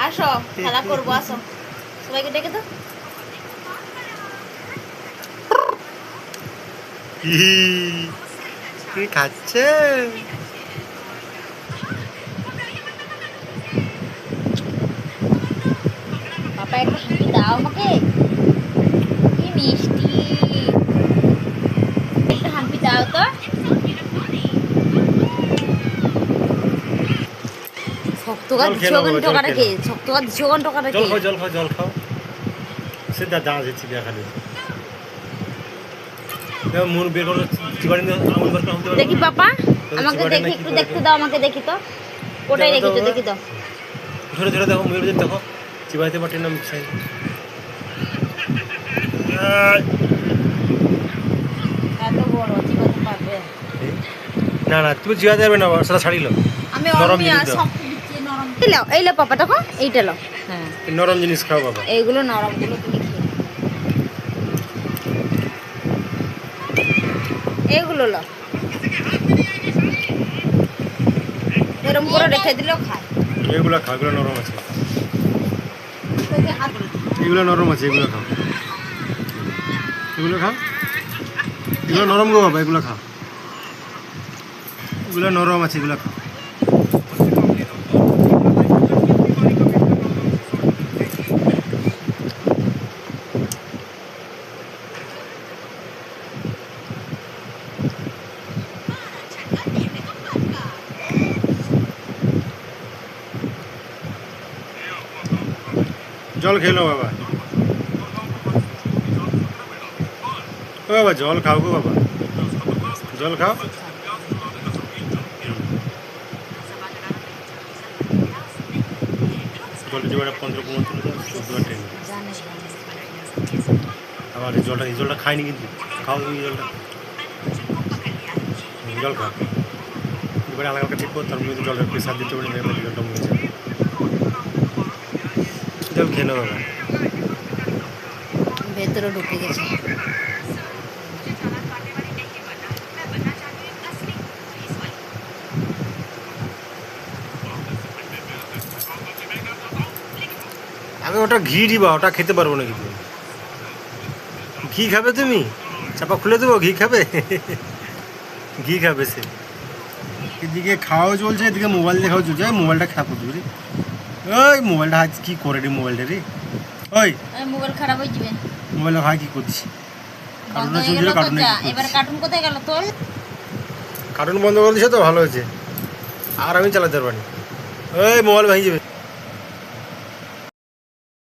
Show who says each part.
Speaker 1: আসো খেলা করবো, আসো সবাইকে ডেকে দাও।
Speaker 2: কি খাচ্ছে?
Speaker 1: পাপা একটু হাঁটি দাও আমাকে, কি মিষ্টি, একটু হাঁটি দাও তো। শক্তগা দিছো কেন টোকাটা কে? শক্তগা দিছো কেন টোকাটা কে?
Speaker 2: জল খাও সে দাঁড়া যাচ্ছে খালি মুন বের করো চিবাড়ি আঙুল বার করতে পারো।
Speaker 1: দেখি পাপা আমাকে দেখি, একটু দেখতে দাও আমাকে, দেখি তো কোটাই রেখেছো, দেখি তো।
Speaker 2: ধরে ধরে দেখো মুখের দিকে দেখো, চিবাইতে পারছি না মিক্সাই।
Speaker 1: এত বড় চিবাতে পারবে
Speaker 2: না না তুমি চিবাইতে পারবে না, সেটা ছাড়িলো।
Speaker 1: আমি
Speaker 2: নরম
Speaker 1: অমি
Speaker 2: জিনিস দাও।
Speaker 1: সব দিচ্ছি নরম। এই লাও, এই লাও পাপা, দেখো এইটা লাও। হ্যাঁ
Speaker 2: নরম জিনিস খাও বাবা।
Speaker 1: এইগুলো নরম গুলো তুমি খেয়ে, এইগুলো লাও, এরকম করে রেখে দিলেও খায়।
Speaker 2: এগুলো খাও, এগুলো নরম আছে, এগুলো নরম আছে, এগুলো খাও, এগুলো খাও, এগুলো নরম গো বাবা, এগুলো খাও, এগুলো নরম আছে, এগুলো খাও। জল খেলো বাবা, ও বাবা জল খাও গো বাবা, জল খাও। জলটা যে 15-15 ট্রেন আবার এই জলটা খাইনি কিন্তু, খাও তুমি জলটা, জল খাও এবারে আলাদা ঠিক করো, তার মধ্যে জলটা প্রেসার দিতে পারি, জলটা মরে যাবে। জল খেয়ে নেবো বাবা,
Speaker 1: ভেতরে ঢুকে গেছে।
Speaker 2: আমি ওটা ঘি দিবা, ওটা খেতে পারবো না কিন্তু। ঘি খাবে তুমি? চাপা খুলে দেবো, ঘি খাবে? ঘি খাবে সে। এদিকে খাওয়া চলছে, এদিকে মোবাইল দেখাও চলছে। মোবাইলটা খারাপ করতে রে, ওই মোবাইলটা আজ কি করে রে মোবাইলটা রে, ওই
Speaker 1: মোবাইল খারাপ হয়ে যাবে।
Speaker 2: মোবাইলটা হয় কি করছিস?
Speaker 1: বন্ধ হয়ে গেল তো, যা এবার কার্টুন কোথায় গেল তোর?
Speaker 2: কার্টুন বন্ধ করে দিছে তো ভালো হয়েছে, আর আমি চালাতে পারবো না, ওই মোবাইল ভেঙে যাবে।